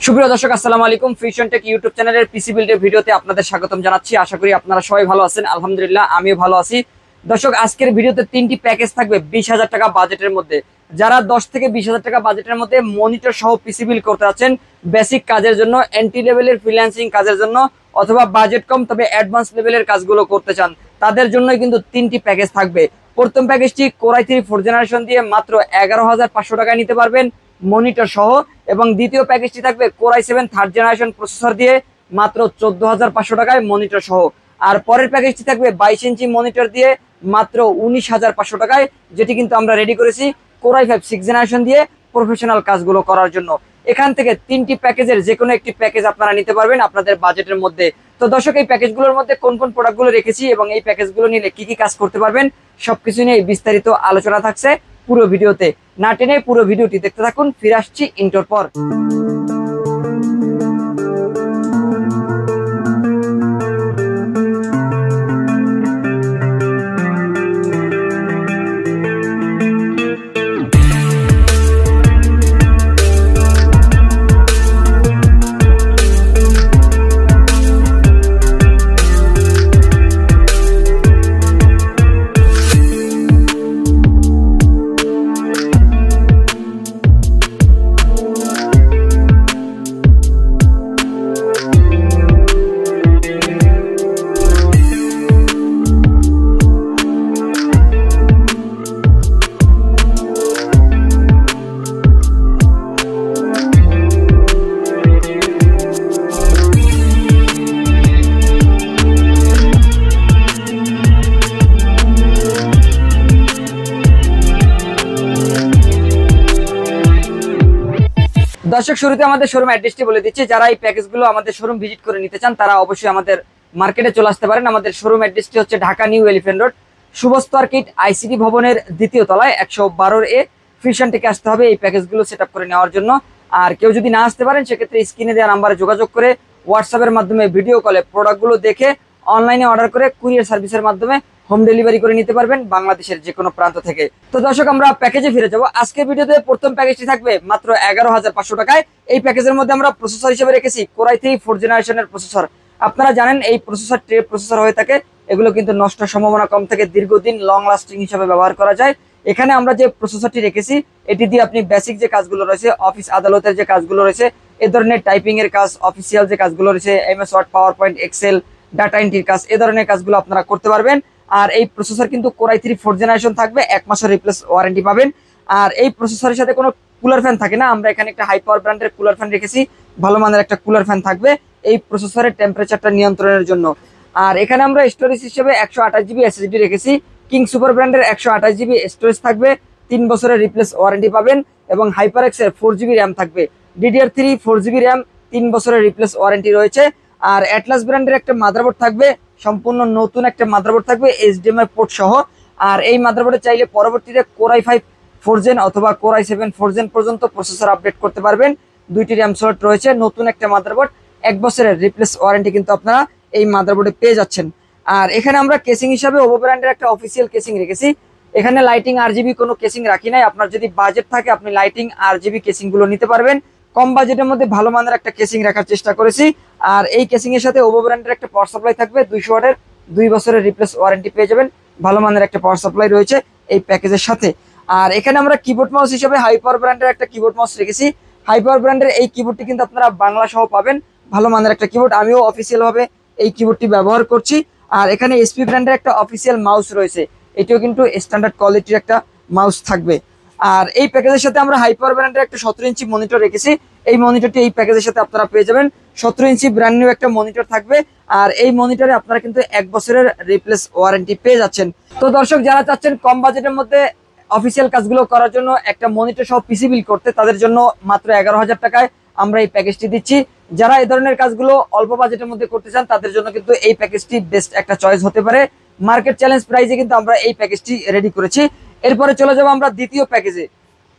সুপ্রিয় দর্শক, আসসালামু আলাইকুম। ফিউশন টেক ইউটিউব চ্যানেলের পিসি বিল্ডের ভিডিওতে আপনাদের স্বাগতম জানাচ্ছি। আশা করি আপনারা সবাই ভালো আছেন। আলহামদুলিল্লাহ, আমিও ভালো আছি। দর্শক, আজকের ভিডিওতে 3টি প্যাকেজ থাকবে 20,000 টাকা বাজেটের মধ্যে। যারা 10 থেকে 20,000 টাকা বাজেটের মধ্যে মনিটর সহ পিসি বিল্ড করতে যাচ্ছেন, বেসিক কাজের জন্য, এন্ট্রি লেভেলের ফ্রিল্যান্সিং কাজের জন্য, অথবা বাজেট কম তবে অ্যাডভান্স লেভেলের কাজগুলো করতে চান, তাদের জন্যই কিন্তু 3টি প্যাকেজ থাকবে। প্রথম প্যাকেজটি কোরাই 3 4th জেনারেশন দিয়ে মাত্র 11,500 টাকায় নিতে পারবেন মনিটর সহ, এবং দ্বিতীয় প্যাকেজটি থাকবে কোরাই 7 3rd জেনারেশন প্রসেসর দিয়ে মাত্র 14,500 টাকায় মনিটর সহ। আর পরের প্যাকেজটি থাকবে 22 ইঞ্চি মনিটর দিয়ে মাত্র 19,500 টাকায়, যেটি কিন্তু আমরা রেডি করেছি কোরাই 5 6th জেনারেশন দিয়ে প্রফেশনাল কাজগুলো করার জন্য। এখান থেকে 3টি প্যাকেজের যে কোনো একটি প্যাকেজ আপনারা নিতে পারবেন আপনাদের বাজেটের মধ্যে। তো দর্শক, এই প্যাকেজগুলোর মধ্যে কোন কোন প্রোডাক্টগুলো রেখেছি এবং এই প্যাকেজগুলো নিলে কি কি কাজ করতে পারবেন সবকিছু নিয়ে বিস্তারিত আলোচনা থাকছে পুরো ভিডিওতে। না টেনে পুরো ভিডিওটি দেখতে থাকুন। ফিরে আসছি ইন্ট্রোর পর। দর্শক, শুরুতে আমাদের শোরুম অ্যাড্রেসটি বলে দিচ্ছি। যারা এই প্যাকেজগুলো আমাদের শোরুম ভিজিট করে নিতে চান তারা অবশ্যই আমাদের মার্কেটে চলে আসতে পারেন। আমাদের শোরুম অ্যাড্রেসটি হচ্ছে Dhaka new elephant road, Shubhastu orchid ICT ভবনের 2য় তলায় 112 ফিউশন টেকে আসতে হবে এই প্যাকেজগুলো সেট আপ করে নেওয়ার জন্য। আর কেউ যদি না আসতে পারেন সেক্ষেত্রে স্ক্রিনে দেওয়া নাম্বারে যোগাযোগ করে হোয়াটসঅ্যাপের মাধ্যমে ভিডিও কলে প্রোডাক্টগুলো দেখে অনলাইনে অর্ডার করে কুরিয়ার সার্ভিসের মাধ্যমে হোম ডেলিভারি করে নিতে পারবেন বাংলাদেশের যে কোনো প্রান্ত থেকে। তো দর্শক, আমরা প্যাকেজে ফিরে যাব। আজকের ভিডিওতে প্রথম প্যাকেজটি থাকবে মাত্র 11,500 টাকায়। এই প্যাকেজের মধ্যে আমরা প্রসেসর হিসেবে রেখেছি কোরাই 3 4th জেনারেশনের প্রসেসর। আপনারা জানেন এই প্রসেসর ট্রে প্রসেসর হয়ে থাকে, এগুলো কিন্তু নষ্টের সম্ভাবনা কম থাকে, দীর্ঘদিন লং লাস্টিং হিসেবে ব্যবহার করা যায়। এখানে আমরা যে প্রসেসরটি রেখেছি এটি দিয়ে আপনি বেসিক যে কাজগুলো রয়েছে, অফিস আদালতের যে কাজগুলো রয়েছে, এ ধরনের টাইপিং এর কাজ, অফিসিয়াল যে কাজগুলো রয়েছে, MS Word, PowerPoint, Excel, data এন্ট্রির কাজ, এ ধরনের কাজগুলো আপনারা করতে পারবেন। আর এই প্রসেসর কিন্তু কোরাই 3 4th জেনারেশন থাকবে, 1 মাসের রিপ্লেস ওয়ারেন্টি পাবেন। আর এই প্রসেসরের সাথে কোনো কুলার ফ্যান থাকে না, আমরা এখানে একটা হাই পাওয়ার ব্র্যান্ডের কুলার ফ্যান রেখেছি, ভালো মানের একটা কুলার ফ্যান থাকবে এই প্রসেসরের টেম্পারেচারটা নিয়ন্ত্রণের জন্য। আর এখানে আমরা স্টোরেজ হিসেবে 128 জিবি এসএসডি রেখেছি, কিং সুপার ব্র্যান্ডের 128 জিবি স্টোরেজ থাকবে, 3 বছরের রিপ্লেস ওয়ারেন্টি পাবেন, এবং হাইপার এক্সের 4 জিবি র্যাম থাকবে, DDR3 4 জিবি র্যাম, 3 বছরের রিপ্লেস ওয়ারেন্টি রয়েছে। আর অ্যাটলাস ব্র্যান্ডের একটা মাদারবোর্ড থাকবে, সম্পূর্ণ নতুন একটা মাদারবোর্ড থাকবে HDMI পোর্ট সহ। আর এই মাদারবোর্ডে চাইলে পরবর্তীতে কোরাই 5 4th জেন অথবা কোরাই 7 4th জেন পর্যন্ত প্রসেসর আপডেট করতে পারবেন। 2টি র্যাম স্লট রয়েছে, নতুন একটা মাদারবোর্ড, 1 বছরের রিপ্লেস ওয়ারেন্টি কিন্তু আপনারা এই মাদারবোর্ডে পেয়ে যাচ্ছেন। আর এখানে আমরা কেসিং হিসাবে ওভো ব্র্যান্ডের একটা অফিসিয়াল কেসিং রেখেছি। এখানে লাইটিং RGB কোনো কেসিং রাখি নাই, আপনার যদি বাজেট থাকে আপনি লাইটিং RGB কেসিং গুলো নিতে পারবেন। কম বাজেটের মধ্যে ভালো মানের একটা কেসিং রাখার চেষ্টা করেছি। আর এই কেসিং এর সাথে ওভো ব্র্যান্ডের একটা পাওয়ার সাপ্লাই থাকবে 200 ওয়াটের, 2 বছরের রিপ্লেস ওয়ারেন্টি পেয়ে যাবেন, ভালো মানের একটা পাওয়ার সাপ্লাই রয়েছে এই প্যাকেজের সাথে। আর এখানে আমরা কিবোর্ড মাউস হিসেবে হাই পাওয়ার ব্র্যান্ডের একটা কিবোর্ড মাউস রেখেছি। হাই পাওয়ার ব্র্যান্ডের এই কিবোর্ডটি কিন্তু আপনারা বাংলা সহ পাবেন, ভালো মানের একটা কিবোর্ড, আমিও অফিসিয়াল ভাবে এই কিবোর্ডটি ব্যবহার করছি। আর এখানে এসপি ব্র্যান্ডের একটা অফিসিয়াল মাউস রয়েছে, এটিও কিন্তু স্ট্যান্ডার্ড কোয়ালিটির একটা মাউস থাকবে। আর এই প্যাকেজের সাথে আমরা হাই পাওয়ার ব্র্যান্ডের একটা 17 ইঞ্চি মনিটর রেখেছি। এই মনিটরটি এই প্যাকেজের সাথে আপনারা পেয়ে যাবেন, 17 ইঞ্চি ব্র্যান্ড নিউ একটা মনিটর থাকবে। আর এই মনিটরে আপনারা কিন্তু 1 বছরের রিপ্লেস ওয়ারেন্টি পেয়ে যাচ্ছেন। তো দর্শক, যারা চাচ্ছেন কম বাজেটের মধ্যে অফিসিয়াল কাজগুলো করার জন্য একটা মনিটর সহ পিসি বিল্ড করতে, তাদের জন্য মাত্র 11,000 টাকায় আমরা এই প্যাকেজটি দিচ্ছি। যারা এই ধরনের কাজগুলো অল্প বাজেটের মধ্যে করতে চান তাদের জন্য কিন্তু এই প্যাকেজটি বেস্ট একটা চয়েস হতে পারে। মার্কেট চ্যালেঞ্জ প্রাইসে কিন্তু আমরা এই প্যাকেজটি রেডি করেছি। এরপরে চলে যাব আমরা দ্বিতীয় প্যাকেজে।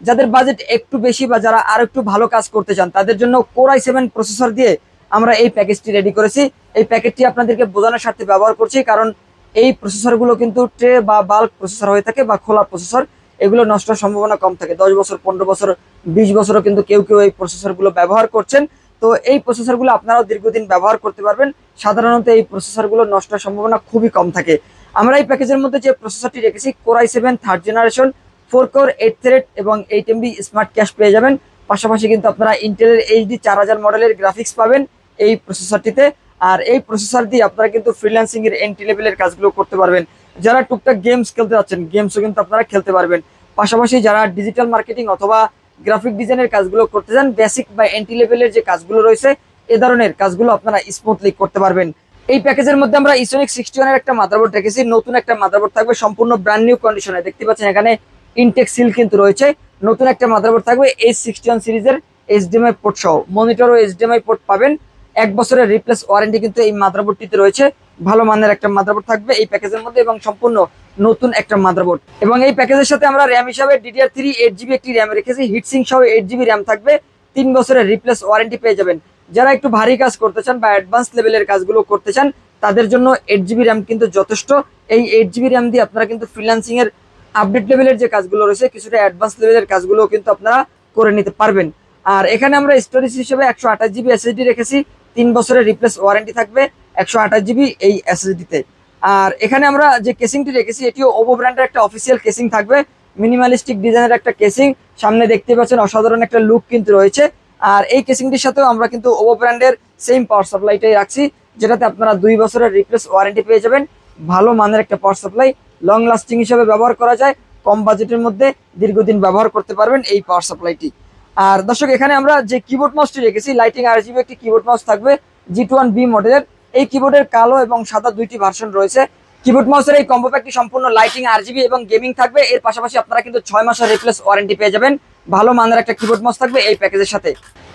যাদের বাজেট একটু বেশি বা যারা আর একটু ভালো কাজ করতে চান তাদের জন্য কোরাই 7 প্রসেসর দিয়ে আমরা এই প্যাকেজটি রেডি করেছি। এই প্যাকেজটি আপনাদেরকে বোঝানোর স্বার্থে ব্যবহার করছি, কারণ এই প্রসেসরগুলো কিন্তু ট্রে বা বাল্ক প্রসেসর হয়ে থাকে বা খোলা প্রসেসর, এগুলো নষ্টের সম্ভাবনা কম থাকে। 10 বছর, 15 বছর, 20 বছরও কিন্তু কেউ কেউ এই প্রসেসরগুলো ব্যবহার করছেন। তো এই প্রসেসরগুলো আপনারাও দীর্ঘদিন ব্যবহার করতে পারবেন। সাধারণত এই প্রসেসরগুলো নষ্ট হওয়ার সম্ভাবনা খুবই কম থাকে। আমরা এই প্যাকেজের মধ্যে যে প্রসেসরটি রেখেছি core i7 third generation 4 core 8 thread এবং 8 MB স্মার্ট ক্যাশ পেয়ে যাবেন। পাশাপাশি কিন্তু আপনারা ইন্টেলের HD 4000 মডেলের গ্রাফিক্স পাবেন এই প্রসেসরটিতে। আর এই প্রসেসর দিয়ে আপনারা কিন্তু ফ্রিল্যান্সিং এর এন্ট্রি লেভেলের কাজগুলো করতে পারবেন। যারা টুকটাক গেমস খেলতে যাচ্ছেন গেমসও কিন্তু আপনারা খেলতে পারবেন। পাশাপাশি যারা ডিজিটাল মার্কেটিং অথবা গ্রাফিক ডিজাইনের কাজগুলো করতে চান, বেসিক বা এন্ট্রি লেভেলের যে কাজগুলো রয়েছে এ ধরনের কাজগুলো আপনারা স্মুথলি করতে পারবেন। এই প্যাকেজের মধ্যে আমরা ইসোনিক 61 এর একটা মাদারবোর্ড রেখেছি। নতুন একটা মাদারবোর্ড থাকবে সম্পূর্ণ ব্র্যান্ড নিউ কন্ডিশনে। দেখতে পাচ্ছেন এখানে ইনটেক সিল কিন্তু রয়েছে। নতুন একটা মাদারবোর্ড থাকবে H61 সিরিজের HDMI পোর্ট সহ। মনিটর ও HDMI পোর্ট পাবেন। 1 বছরের রিপ্লেস ওয়ারেন্টি কিন্তু এই মাদারবোর্ডটিতে রয়েছে। ভালো মানের একটা মাদারবোর্ড থাকবে এই প্যাকেজের মধ্যে এবং সম্পূর্ণ নতুন একটা মাদারবোর্ড। এবং এই প্যাকেজের সাথে আমরা র্যাম হিসাবে DDR3 8GB একটি র্যাম রেখেছি। হিটসিং সহ 8GB র্যাম থাকবে। 3 বছরের রিপ্লেস ওয়ারেন্টি পেয়ে যাবেন। যারা একটু ভারী কাজ করতে চান বা অ্যাডভান্স লেভেলের কাজগুলো করতে চান তাদের জন্য 8GB র্যাম কিন্তু যথেষ্ট। এই 8GB র্যাম দিয়ে আপনারা কিন্তু ফ্রিল্যান্সিং এর আপডেট লেভেলের যে কাজগুলো রয়েছে কিছুটা অ্যাডভান্স লেভেলের কাজগুলো কিন্তু আপনারা করে নিতে পারবেন। আর এখানে আমরা স্টোরেজ হিসেবে 128GB SSD রেখেছি। 3 বছরের রিপ্লেস ওয়ারেন্টি থাকবে 128GB এই SSD-তে। আর এখানে আমরা যে কেসিংটি রেখেছি এটিও ওভো ব্র্যান্ডের একটা অফিসিয়াল কেসিং থাকবে। মিনিমালিস্টিক ডিজাইনের একটা কেসিং, সামনে দেখতে পাচ্ছেন অসাধারণ একটা লুক কিন্তু রয়েছে। আর এই কেসিংটির সাথেও আমরা কিন্তু ওভো ব্র্যান্ডের সেম পাওয়ার সাপ্লাইটাই রাখছি, যেটাতে আপনারা 2 বছরের রিপ্লেস ওয়ারেন্টি পেয়ে যাবেন। ভালো মানের একটা পাওয়ার সাপ্লাই, লং লাস্টিং হিসেবে ব্যবহার করা যায়, কম বাজেটের মধ্যে দীর্ঘদিন ব্যবহার করতে পারবেন এই পাওয়ার সাপ্লাইটি। আর দর্শক এখানে আমরা যে কিবোর্ড মাউসটি রেখেছি লাইটিং RGB একটি কিবোর্ড মাউস থাকবে G21B মডেলের। এই কিবোর্ডের কালো এবং সাদা দুইটি ভার্সন রয়েছে। কিবোর্ড মাউসের এই কম্বো প্যাকটি সম্পূর্ণ লাইটিং RGB এবং গেমিং থাকবে। এর পাশাপাশি আপনারা কিন্তু 6 মাসের রিপ্লেস ওয়ারেন্টি পেয়ে যাবেন। ভালো মানের একটা কিবোর্ড মাউস থাকবে এই প্যাকেজের সাথে।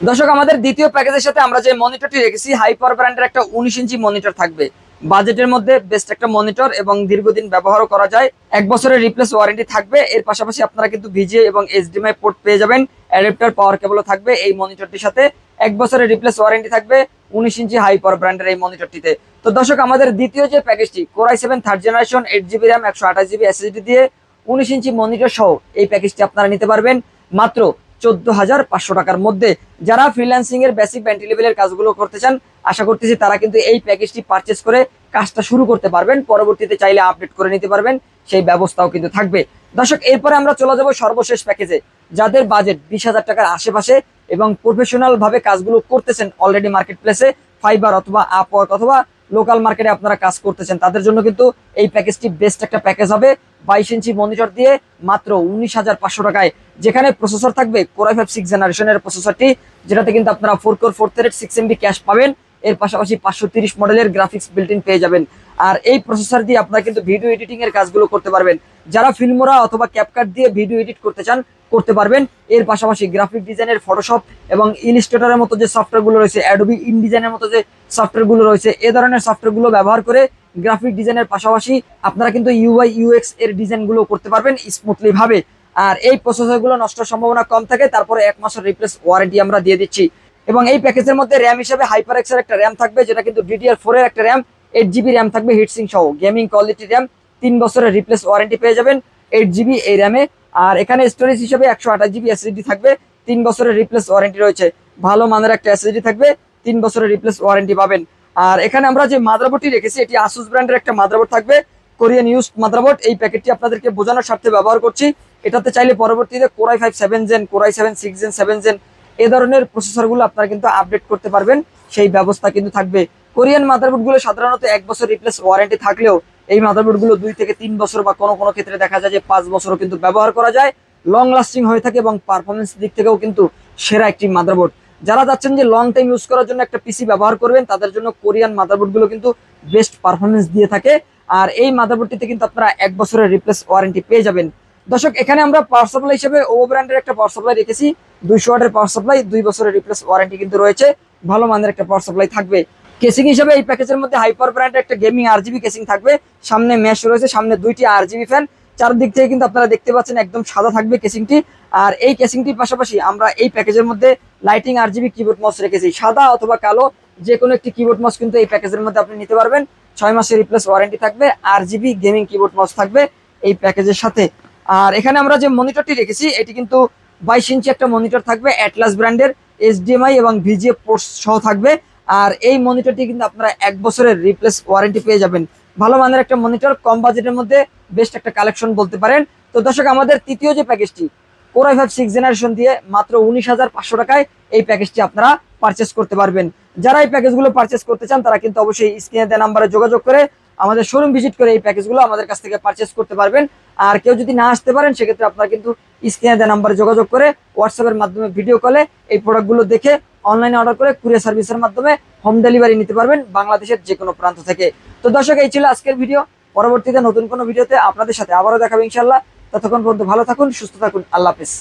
দর্শক আমাদের দ্বিতীয় প্যাকেজের সাথে আমরা যে মনিটরটি রেখেছি হাই পাওয়ার ব্র্যান্ডের একটা 19 ইঞ্চি মনিটর থাকবে। বাজেটের মধ্যে বেস্ট একটা মনিটর এবং দীর্ঘদিন ব্যবহারও করা যায়। 1 বছরের রিপ্লেস ওয়ারেন্টি থাকবে। এর পাশাপাশি আপনারা কিন্তু VGA এবং HDMI পোর্ট পেয়ে যাবেন। অ্যাডাপ্টার পাওয়ার কেবলও থাকবে এই মনিটরটির সাথে। 1 বছরের রিপ্লেস ওয়ারেন্টি থাকবে 19 ইঞ্চি হাই পাওয়ার ব্র্যান্ডের এই মনিটরটিতে। তো দর্শক আমাদের দ্বিতীয় যে প্যাকেজটি core i7 third generation 8GB RAM 128GB SSD দিয়ে 19 ইঞ্চি মনিটর সহ এই প্যাকেজটি আপনারা নিতে পারবেন মাত্র 14,500 টাকার মধ্যে। যারা ফ্রিল্যান্সিং এর বেসিক এন্ট্রি লেভেলের কাজগুলো করতে চান আশা করতেছি তারা কিন্তু এই প্যাকেজটি পারচেজ করে কাজটা শুরু করতে পারবেন। পরবর্তীতে চাইলে আপডেট করে নিতে পারবেন, সেই ব্যবস্থাও কিন্তু থাকবে। দর্শক এরপরে আমরা চলে যাব সর্বশেষ প্যাকেজে। যাদের বাজেট 20,000 টাকার আশেপাশে এবং প্রফেশনাল ভাবে কাজগুলো করতেছেন অলরেডি মার্কেট প্লেসে, ফাইবার অথবা আপওয়ার্ক অথবা লোকাল মার্কেটে আপনারা কাজ করতেছেন, তাদের জন্য কিন্তু এই প্যাকেজটি বেস্ট একটা প্যাকেজ হবে। 22 ইঞ্চি মনিটর দিয়ে মাত্র 19,500 টাকায়, যেখানে প্রসেসর থাকবে কোর i5 6 জেনারেশনের প্রসেসরটি, যেটাতে কিন্তু আপনারা 4 কোর 4 থ্রেড 6 MB ক্যাশ পাবেন। এর পাশাপাশি 530 মডেলের গ্রাফিক্স বিল্ট ইন পেয়ে যাবেন। আর এই প্রসেসর দিয়ে আপনারা কিন্তু ভিডিও এডিটিং এর কাজগুলো করতে পারবেন। যারা ফিল্মোরা অথবা ক্যাপকাট দিয়ে ভিডিও এডিট করতে চান করতে পারবেন। এর পাশাপাশি গ্রাফিক ডিজাইনের ফটোশপ এবং ইলাস্ট্রেটরের মতো যে সফটওয়্যারগুলো রয়েছে, অ্যাডোবি ইনডিজাইনের মতো যে সফটওয়্যারগুলো রয়েছে, এ ধরনের সফটওয়্যারগুলো ব্যবহার করে গ্রাফিক ডিজাইনের পাশাপাশি আপনারা কিন্তু UI UX এর ডিজাইনগুলো করতে পারবেন স্মুথলি ভাবে। আর এই প্রসেসরগুলো নষ্টের সম্ভাবনা কম থাকে। তারপরে 1 মাসের রিপ্লেস ওয়ারেন্টি আমরা দিয়ে দিচ্ছি। এবং এই প্যাকেজের মধ্যে র্যাম হিসেবে HyperX এর একটা র্যাম থাকবে, যেটা কিন্তু DDR4 এর একটা র্যাম, 8GB র্যাম থাকবে হিটসিং সহ, গেমিং কোয়ালিটি র্যাম। 3 বছরের রিপ্লেস ওয়ারেন্টি পেয়ে যাবেন 8GB এই র্যামে। আর এখানে স্টোরেজ হিসেবে 128GB SSD থাকবে। 3 বছরের রিপ্লেস ওয়ারেন্টি রয়েছে। ভালো মানের একটা SSD থাকবে, 3 বছরের রিপ্লেস ওয়ারেন্টি পাবেন। আর এখানে আমরা যে মাদারবোর্ডটি রেখেছি এটি আসুস ব্র্যান্ডের একটা মাদারবোর্ড থাকবে, কোরিয়ান ইউজড মাদারবোর্ড। এই প্যাকেটটি আপনাদেরকে বোঝানোর স্বার্থে ব্যবহার করছি। এটাতে চাইলে পরবর্তীতে core i5 7 gen, core i7 6 gen, 7 gen এ ধরনের প্রসেসরগুলো আপনারা কিন্তু আপডেট করতে পারবেন, সেই ব্যবস্থা কিন্তু থাকবে। কোরিয়ান মাদারবোর্ডগুলো সাধারণত 1 বছর রিপ্লেস ওয়ারেন্টি থাকলেও এই মাদারবোর্ডগুলো 2 থেকে 3 বছর বা কোনো কোনো ক্ষেত্রে দেখা যায় যে 5 বছরও কিন্তু ব্যবহার করা যায়, লং লাস্টিং হয়ে থাকে এবং পারফরমেন্স দিক থেকেও কিন্তু সেরা একটি মাদারবোর্ড। যারা যাচ্ছেন যে লং টাইম ইউজ করার জন্য একটা পিসি ব্যবহার করবেন তাদের জন্য কোরিয়ান মাদারবোর্ডগুলো কিন্তু বেস্ট পারফরমেন্স দিয়ে থাকে। আর এই মাদারবোর্ডটিতে কিন্তু আপনারা 1 বছরের রিপ্লেস ওয়ারেন্টি পেয়ে যাবেন। দর্শক এখানে আমরা পাওয়ার সাপ্লাই হিসেবে ওভো ব্র্যান্ডের একটা পাওয়ার সাপ্লাই রেখেছি, 200 ওয়াটের পাওয়ার সাপ্লাই, 2 বছরের রিপ্লেস ওয়ারেন্টি কিন্তু রয়েছে। ভালো মানের একটা পাওয়ার সাপ্লাই থাকবে। কেসিং হিসেবে এই প্যাকেজের মধ্যে হাইপার ব্র্যান্ডের একটা গেমিং RGB কেসিং থাকবে। সামনে মেশ রয়েছে, সামনে 2টি RGB ফ্যান, চারদিক থেকে কিন্তু আপনারা দেখতে পাচ্ছেন একদম সাদা থাকবে কেসিংটি। আর এই কেসিংটির পাশাপাশি আমরা এই প্যাকেজের মধ্যে লাইটিং RGB কিবোর্ড মাউস রেখেছি। সাদা অথবা কালো যে কোনো একটি কিবোর্ড মাউস কিন্তু এই প্যাকেজের মধ্যে আপনি নিতে পারবেন। 6 মাসের রিপ্লেস ওয়ারেন্টি থাকবে। RGB গেমিং কিবোর্ড মাউস থাকবে এই প্যাকেজের সাথে। আর এখানে আমরা যে মনিটরটি রেখেছি এটি কিন্তু 22 ইঞ্চি একটা মনিটর থাকবে, অ্যাটলাস ব্র্যান্ডের HDMI এবং VGA পোর্টস সহ থাকবে। আর এই মনিটরটি কিন্তু আপনারা 1 বছরের রিপ্লেস ওয়ারেন্টি পেয়ে যাবেন। ভালো মানের একটা মনিটর, কম বাজেটের মধ্যে বেস্ট একটা কালেকশন বলতে পারেন। তো দর্শক, আমাদের তৃতীয় যে প্যাকেজটি Core i5 6th জেনারেশন দিয়ে মাত্র 19,500 টাকায় এই প্যাকেজটি আপনারা পারচেস করতে পারবেন। যারা এই প্যাকেজগুলো পারচেস করতে চান তারা কিন্তু অবশ্যই স্ক্রিনে দেওয়া নাম্বারে যোগাযোগ করে আমাদের শোরুম ভিজিট করে এই প্যাকেজগুলো আমাদের কাছ থেকে পারচেস করতে পারবেন। আর কেউ যদি না আসতে পারেন সেক্ষেত্রে আপনারা কিন্তু স্ক্রিনে দেওয়া নাম্বারে যোগাযোগ করে হোয়াটসঅ্যাপের মাধ্যমে ভিডিও কলে এই প্রোডাক্টগুলো দেখে অনলাইনে অর্ডার করে কুরিয়ার সার্ভিসের মাধ্যমে হোম ডেলিভারি নিতে পারবেন বাংলাদেশের যে কোনো প্রান্ত থেকে। তো দর্শক, এই ছিল আজকের ভিডিও। পরবর্তীতে নতুন কোনো ভিডিওতে আপনাদের সাথে আবারও দেখাবো ইনশাল্লাহ। ততক্ষণ পর্যন্ত ভালো থাকুন, সুস্থ থাকুন, আল্লাহ হাফেজ।